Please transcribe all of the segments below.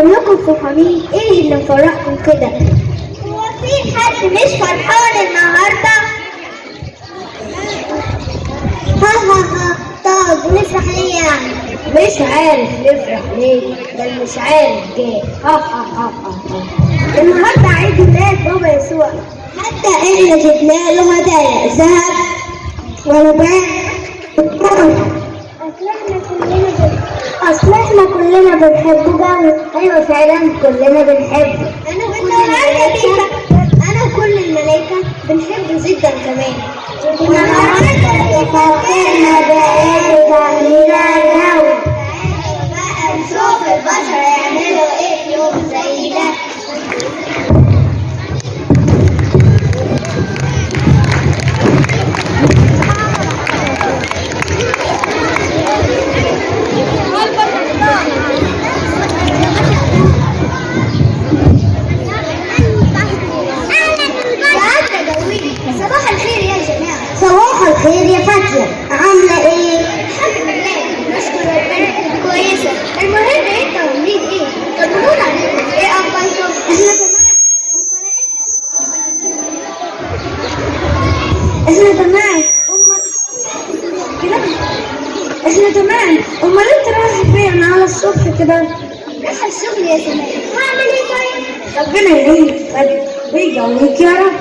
كلكم فرحانين، ايه اللي مفرحكم كده؟ هو في حد مش فرحان النهارده؟ ها طب نفرح ليه يعني؟ مش عارف نفرح ليه، ده اللي مش عارف جه. النهارده عيد ميلاد بابا يسوع، حتى احنا جبنا له هدايا ذهب ولبان. اصل احنا كلنا بنحبه جامد. ايوه فعلا كلنا بنحبه. انا وكل الملايكه بنحبه جدا كمان. النهارده فاكرنا بعيد علينا جو. بقى نشوف البشر يعملوا ايه في يوم زي ده. صباح الخير يا جماعة. صباح الخير يا فاتية، عاملة ايه؟ الحمد لله نشكر ربنا كويسة. المهم انت عاملين ايه؟ طمنونا عليكم، ايه اخباركم؟ احنا تمام. احنا تمام. امال انت رايح فين على الصبح كده؟ رايحة الشغل يا سماء. هعمل ايه طيب؟ ربنا يهديك ويقويك يا رب.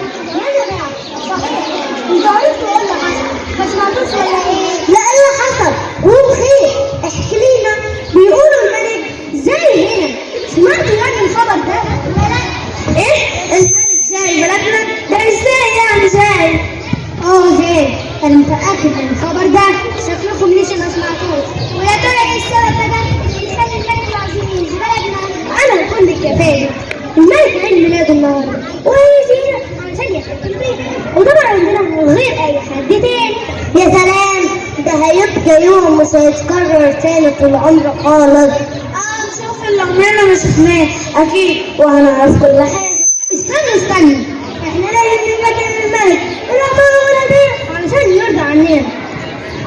انت عرفت ايه اللي حصل؟ ما سمعتوش ولا ايه؟ لا ايه اللي حصل؟ قول خير، احكي لنا. بيقولوا الملك زي هنا. سمعتوا يعني الخبر ده؟ لا. ايه؟ الملك زي بلدنا؟ ده ازاي يعني زي؟ زي. انا متأكد من الخبر ده، شكلكم لسه ما سمعتوش. ويا ترى ايه السبب بقى اللي يخلي الملك العظيم يجي بلدنا؟ انا هقول لك يا فادي. الملك عيد ميلاده النهارده وهيجي هنا عشان يحتفل بيه، وطبعا عندنا من غير اي حد تاني. يا سلام، ده هيبقى يوم مش هيتكرر تاني طول عمرك خالص. نشوف اللي عمرنا ما شفناه اكيد، وهنعرف كل حاجه. استنوا احنا لازم نبكي الملك الأمانة دي علشان يرضى عننا.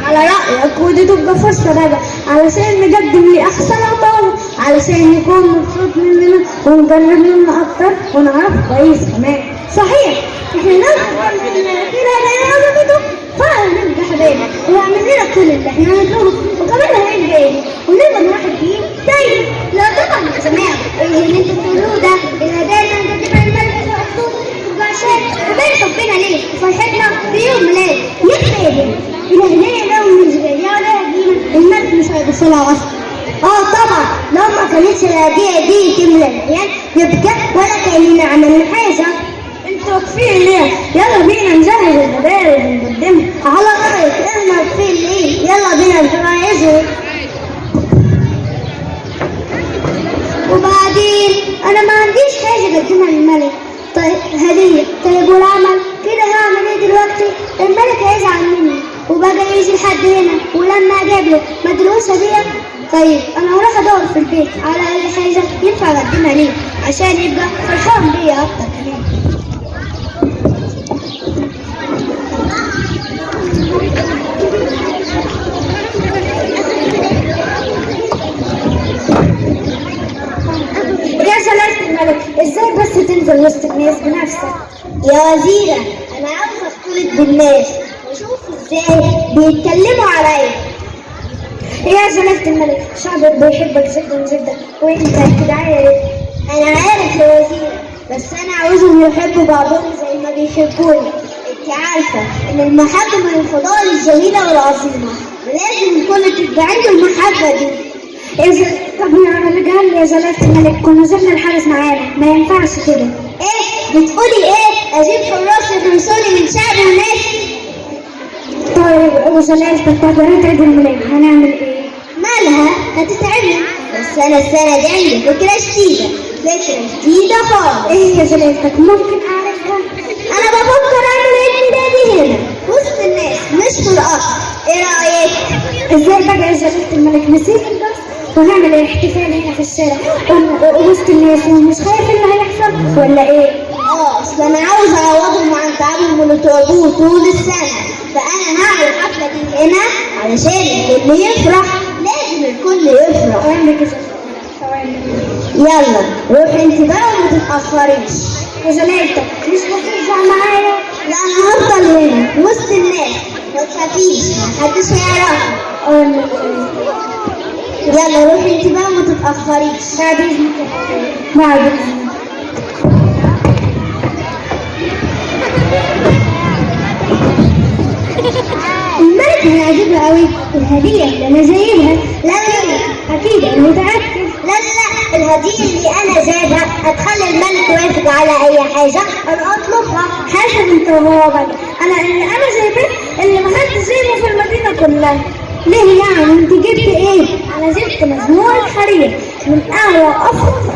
على رأيك ودي تبقى فرصة بقى علشان نقدم لأحسن عطاء، علشان يكون مبسوط مننا ونقرب منه أكتر ونعرف كويس كمان. صحيح احنا نعرف كده هدايا فعلا نبقى حبايبنا ويعمل لنا كل اللي احنا نطلبه، وكمان هيبقى ايه ونقدر نرحب بيه دايما. لا طبعا يا جماعة، اللي انتوا بتقولوه ده الهدايا اللي هنقدمها للملك عشان وبين حبنا ليه وفرحتنا بيوم ميلاد يكفي. الهدايا لو مش جايه ولا هدينا الملك مش هيبصلها اصلا. طبعا لو ما كانتش الهديه دي تملى العيال يبقى ولا كاننا عملنا حاجه. انتوا واقفين ليه؟ يلا بينا نجهز الهدايا اللي بنقدمها. على رايك احنا واقفين ليه؟ يلا بينا نجهزها. وبعدين انا ما عنديش حاجه اقدمها للملك. طيب هديه. طيب والعمل كده هعمل ايه دلوقتي؟ الملك هيزعل مني وبقى يجي لحد هنا، ولما اجيب له ما ادلوش هديه. طيب انا هروح ادور في البيت على اي حاجه ينفع اقدمها ليه عشان يبقى فرحان بيا اكتر كمان. يا جلالة الملك، ازاي بس تنزل وسط الناس بنفسك؟ يا وزيرة انا عاوزة اختلط بالناس واشوف ازاي بيتكلموا عليا. يا جلالة الملك، شعبك بيحبك جدا جدا وانت كده عارف. انا عارف يا وزيرة، بس انا عاوزهم يحبوا بعضهم زي ما بيحبوني. انت عارفة ان المحبة من الفضائل الجميلة والعظيمة، ولازم الكل تبقى عنده المحبة دي. طب يا جلالة الملك كنا زرنا الحارس معانا، ما ينفعش كده. ايه بتقولي ايه؟ اجيب حراس يحرسوني من شعب الناس؟ طيب وجلالتك تحضيرات عيد الميلاد هنعمل ايه؟ مالها هتتعمل، بس انا السنه دي عندي فكره جديده خالص. ايه يا جلالتك ممكن اعرفها؟ انا بفكر اعمل عيد ميلادي هنا وسط الناس مش في القصر. ايه رايك؟ ازاي بقى يا جلالة الملك نسيت القصر ونعمل الاحتفال هنا في الشارع وسط الناس ومش خايف اللي هيحصل ولا ايه؟ اصل انا عاوز اعوضهم عن تعبهم اللي طلبوه طول السنه، فانا هعمل الحفله دي هنا علشان الكل يفرح. لازم الكل يفرح. يلا روحي انت بقى وما تتأخريش. وزميلتك مش هترجع معايا؟ لا انا هفضل هنا وسط الناس، ما تخافيش محدش هيعرفك. يلا روحي انت بقى وما تتأخريش. بعد اذنك. بعد اذنك. الملك هيعجبها قوي الهدية اللي انا جايبها. لا اكيد انا متأكد. لا الهدية اللي انا جايبها هتخلي الملك يوافق على اي حاجة انا اطلبها. حسب انت وهو بقى. اللي انا جايبه اللي محدش جايبه في المدينة كلها. ليه يعني؟ انت جبت ايه؟ انا جبت مجموعة حرير من اعلى وافضل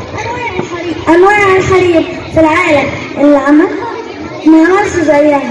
انواع الحرير في العالم، اللي عملها ما عملش زيها.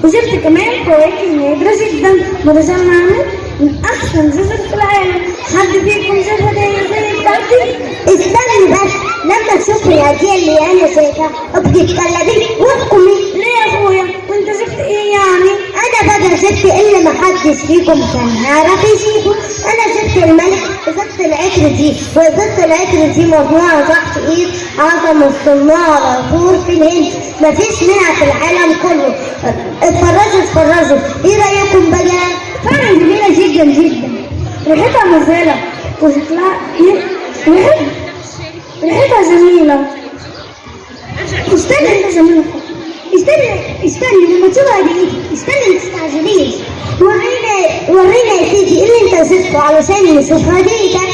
وجبت كمان فواكه نادرة جدا متجمعة من أحسن جزر في العالم. حد فيكم جاب هدايا زي بتاعتي؟ استني بس لما تشوفي الهدية اللي أنا شايفها ابقي اتكلمي واحكمي. ليه يا أخويا؟ وأنت جبت إيه يعني؟ أنا بقى جبت اللي محدش فيكم كان هيعرف يجيبه. أنا جبت الملك وجبت العطر دي، وجبت العطر دي مجموعة تحت إيد أعظم الصناع العطور في الهند، مفيش منها في العالم كله. اتفرجوا ايه رأيكم بقى؟ فعلا جميلة جدا جدا، ريحتها مزالة وشكلها ريحتها جميلة. استنى انت جميلة، استني لما تشوفها بايدي، استني ما تستعجليش. ورينا يا سيدي اللي انت زدته علشان نشوف هديتك.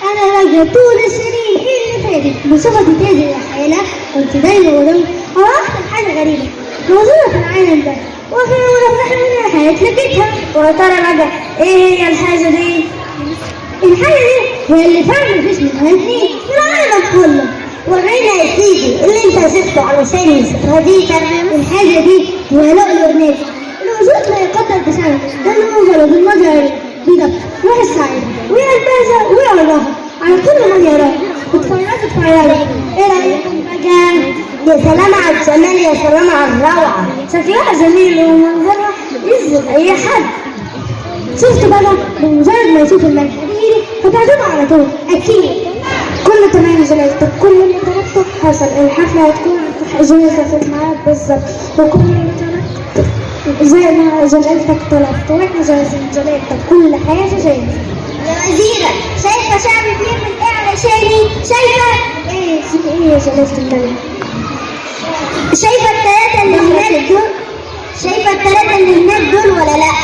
انا راجعة طول السنين اللي فاتت بشوفها بتهدي لحالها وانت دايما ودايما. اكتر حاجة غريبة موجودة في العالم ده وانا فرحة منها حياتي لقيتها. ويا ترى بقى ايه هي الحاجة دي؟ الحاجة دي هي اللي فعلا مفيش منها اتنين في العالم كله. ورينا يا سيدي اللي انت زدته علشان نشوف هديتك. الحاجة دي هي لؤلؤ نافع. الوجود لا يقدر بسبب ده المنظر بالمظهر بيدك روح السعيد ويا البازة ويا الراحة على كل من يراك. اتفرجوا ايه رأيكم بقى؟ يا سلام على الجمال، يا سلام على الروعة. شكلها جميل ومنظرها يجذب اي حد. شفت بقى بمجرد ما يشوف الملك هديري فتعجبه على طول. اكيد كله تمام جلالتك، كل اللي طلبته حصل. الحفلة هتكون جاهزة في الميعاد بالظبط وكل اللي طلبته زي ما جلالتك طلبت واحنا جاهزين جلالتك، كل حاجة جاهزة. يا وزيرة شايفة شعبي بيعمل ايه علشاني؟ شايفة ايه يا جلالة الملك؟ شايفة الثلاثة اللي هناك دول؟ شايفة الثلاثة اللي هناك دول ولا لأ؟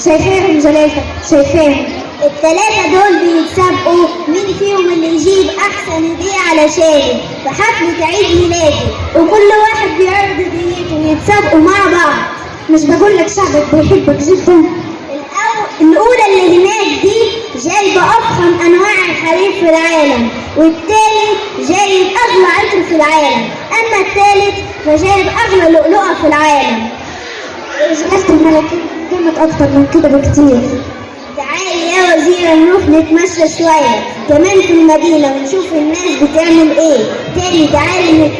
شايفاهم جلالتك، شايفاهم. الثلاثة دول بيتسابقوا مين فيهم اللي يجيب أحسن هدية علشاني في حفلة عيد ميلادي، وكل واحد بيعرض هديته ويتسابقوا مع بعض. مش بقولك شعبك بيحبك جدا؟ الأولى اللي هناك دي جايبة أفخم أنواع الحرير في العالم، والتاني جايب أغلى عطر في العالم، أما التالت فجايب أغلى لؤلؤة في العالم. جلالة الملك قيمة أكتر من كده بكتير. تعالي يا وزيرة نروح نتمشى شوية كمان في المدينة ونشوف الناس بتعمل ايه. تاني تعالي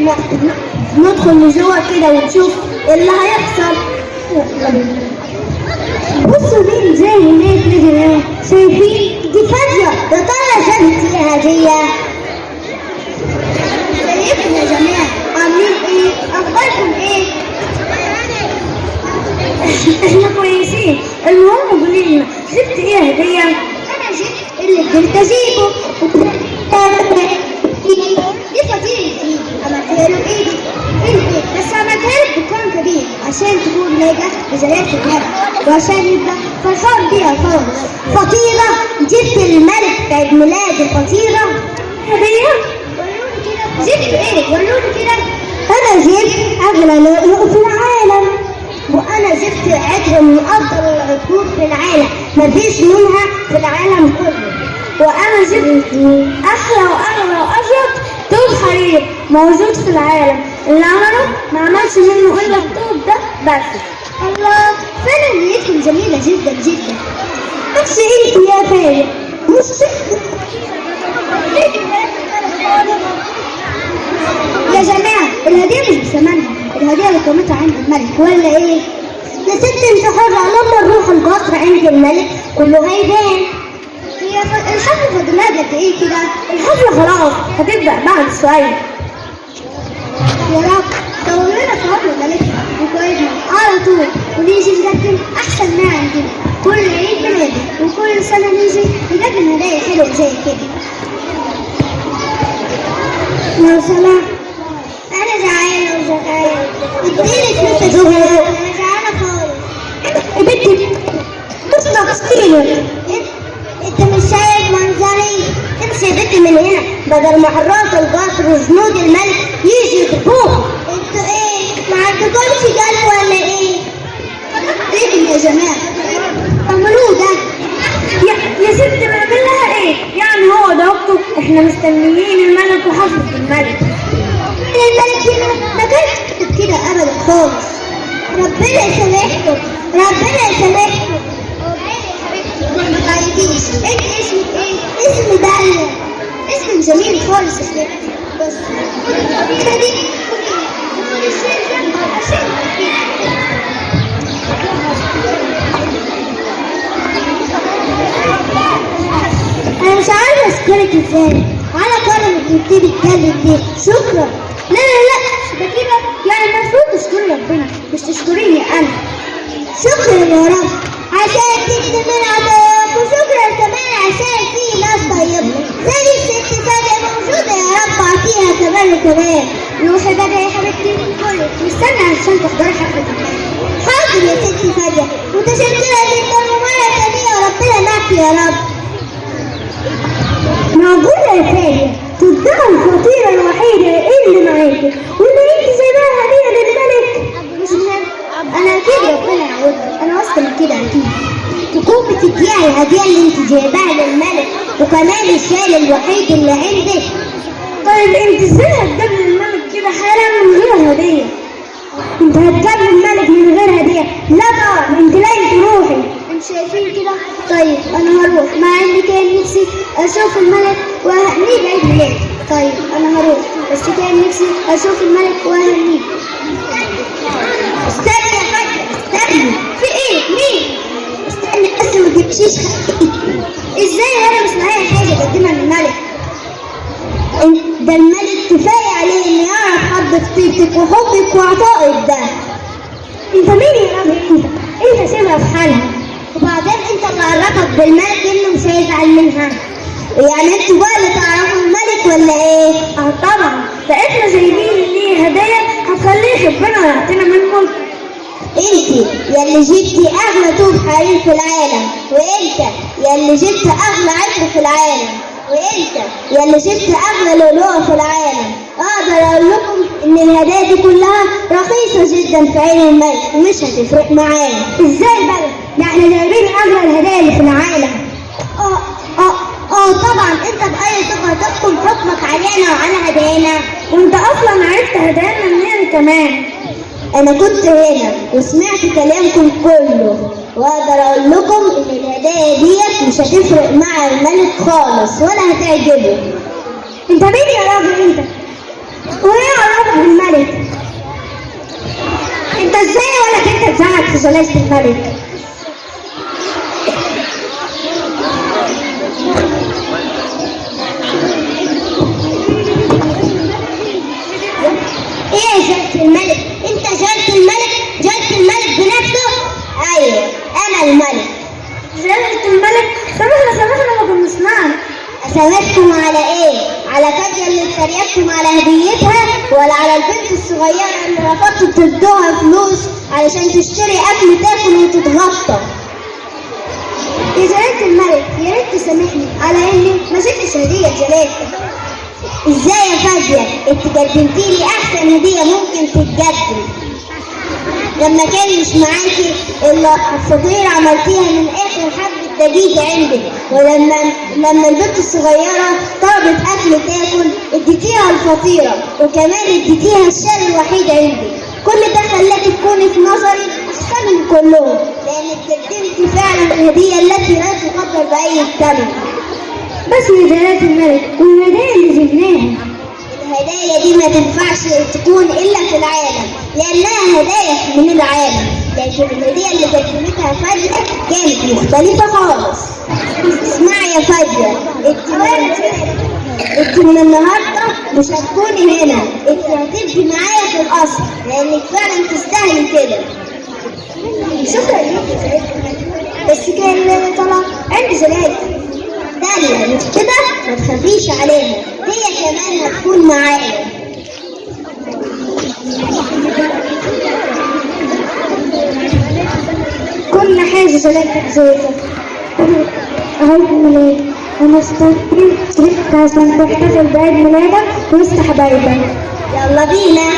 ندخل لجوه كده ونشوف اللي هيحصل. بصوا مين جاي هناك لجنة، شايفين؟ دي فاضية. يا ترى جابت ايه هدية؟ ازيكم يا جماعة، عاملين ايه؟ اخباركم ايه؟ احنا كويسين. المهم قولي لنا جبت ايه هدية؟ انا جبت اللي قدرت اجيبه. دي فضيلة دي عملتها له بايدي انت، بس عملتها لك بكرم كبير عشان تكون ناجح بجلالة الملك وعشان يبقى فرحان بيها خالص. فطيرة جبت الملك في عيد ميلاده فطيرة هدية؟ وروني كده جبت ايه؟ وروني كده. انا جبت اغلى لؤلؤ في العالم، وانا جبت عطر من افضل العطور في العالم مفيش منها في العالم كله، وانا جبت احلى واغلى واشرف طوب حرير موجود في العالم، اللي عمله ما عملش منه الا الطوب ده بس. الله فعلا نيتكم جميله جدا جدا، بس انت يا فارق مش يا جماعه الهديه مش بثمنها، الهديه اللي قيمتها عند الملك ولا ايه؟ يا ست انت حرة، لما نروح القصر عند الملك كله هيبان. هي الحفلة عارفه فاضلها قد ايه كده؟ الحفله خلاص هتبدا بعد شويه. يا رب طول لنا في عمر ملكنا وكويسنا على طول، ونيجي نقدم احسن ما عندنا كل عيد ميلاد، وكل سنه نيجي نقدم هدايا حلوه زي كده. لو سمحت انا جعانه وزهقانه، اديني فلوس اشتري. انا جعانه خالص. يا بنتي بص ناقصتيني. انت مش شايف منظري؟ امشي يا بنتي من هنا بدل ما حراس القصر وجنود الملك يجي يضربوها. انتوا ايه؟ ما عندكمش قلب ولا ايه؟ ايه يا جماعه؟ اعملوه ده. يا ست بنعمل لها ايه؟ يعني هو ده وقته؟ احنا مستنيين الملك وحفظة الملك. الملك هنا ما كانش كده ابدا خالص. ربنا يسامحكم، ربنا يسامحكم. ما تعيطيش. انت اسمك ايه؟ اسمي داليا. اسم جميل خالص يا ست. بس خدي انا مش عارفه اشكرك ازاي على كرمك اللي بتتكلم دي. شكرا. لا لا لا ده كده يعني المفروض تشكري ربنا مش تشكريني انا. شكرا يا رب عشان تيجي من عطاك، وشكرا كمان عشان في ناس طيبه زي الست فادية موجوده. يا رب اعطيها كمان وكمان. روحي بقى يا حبيبتي كلك مستنى عشان تحضري حفله الملك. حاضر يا ست فادية، متشكره جدا ومره ثانيه وربنا معك يا رب. معقولة يا فادية تصدقوا الفطيرة الوحيدة اللي معاكي واللي انت سايباها هدية للملك؟ مش مهم، انا اكيد ربنا يعوضها، انا واثقة من كده اكيد. تكون بتديها الهدية اللي انت جايباها للملك وكمان الشال الوحيد اللي عندك. طيب انت ازاي هتقابل الملك كده حالا من غير هدية؟ انت هتقابل الملك من غير هدية؟ لا طبعا انت لازم تروحي. انتوا شايفين كده؟ طيب انا هروح مع اني كان نفسي اشوف الملك واهنيه بعيد ميلادي. طيب انا هروح بس كان نفسي اشوف الملك واهنيه. استني يا فندم استني. في ايه؟ مين؟ استني بس ما تمشيش. ازاي وانا مش معايا حاجه اقدمها للملك؟ ده الملك كفايه عليه انه يعرف حب خطيبتك وحبك وعطائك ده. انت مين يا راجل؟ انت سيبها في حالها، وبعدين انت اللي عرفك بالملك انه مش هيزعل منها. يعني انتوا بقى اللي تعرفوا الملك ولا ايه؟ اه طبعا، ده احنا جايبين ليه هدايا هتخليه يحبنا ويعطينا من ملك. انت يلي جبتي اغلى طوب حرير في العالم، وانت يلي جبت اغلى عطر في العالم، وانت يلي جبت اغلى لؤلؤه في العالم. اقدر اقول لكم ان الهدايا دي كلها رخيصه جدا في عين الملك ومش هتفرق معانا. ازاي بقى؟ ده احنا جايبين اغلى الهدايا اللي في العالم. طبعا انت باي ثقه تحكم حكمك علينا وعلى هدايانا؟ وانت اصلا عرفت هدايانا منين كمان؟ انا كنت هنا وسمعت كلامكم كله، واقدر اقول لكم ان الهدايا ديت مش هتفرق مع الملك خالص ولا هتعجبه. انت مين يا راجل انت؟ وايه علاقتك بالملك؟ انت ازاي ولا انت تزعق في جلالة الملك؟ ايه جلالة الملك؟ انت جلالة الملك؟ جلالة الملك بنفسه؟ ايوه انا الملك. جلالة الملك؟ سامحنا ما كنا نسمعنا. اسامحكم على ايه؟ على فادية اللي اتريقتم على هديتها، ولا على البنت الصغيرة اللي رفضتوا تدوها فلوس علشان تشتري اكل تاكل وتتغطى؟ يا جلالة الملك يا ريت تسامحني على اني ما جبتش هدية جلالتك. ازاي يا فادية؟ انت قدمتيلي احسن هدية ممكن تتقدم. لما كان مش معاكي الا الفطيرة عملتيها من اخر حبة دقيق عندك، ولما البنت الصغيرة طلبت اكل تاكل اديتيها الفطيرة، وكمان اديتيها الشال الوحيد عندك. كل ده خلاكي تكوني في نظري احسن من كلهم، لانك قدمتي فعلا الهدية التي لا تقدر باي ثمن. بس يا جلالة الملك والهدايا اللي جبناها، الهدايا دي ما تنفعش تكون الا في العالم لانها هدايا من العالم، لكن الهدية اللي قدمتها فادية كانت مختلفة خالص. اسمعي يا فادية، انت من النهارده مش هتكوني هنا، انت هتبقي معايا في القصر لانك فعلا تستاهلي كده. شكرا ليكي، بس كان طلع عندي زلازل داليا مش كده؟ ما تخافيش عليها، هي كمان هتكون معايا. كل حاجة زلازل زيتك عيد ميلاد، أنا استنيت عشان تحتفل بعيد ميلادك وسط حبايبك. يلا بينا.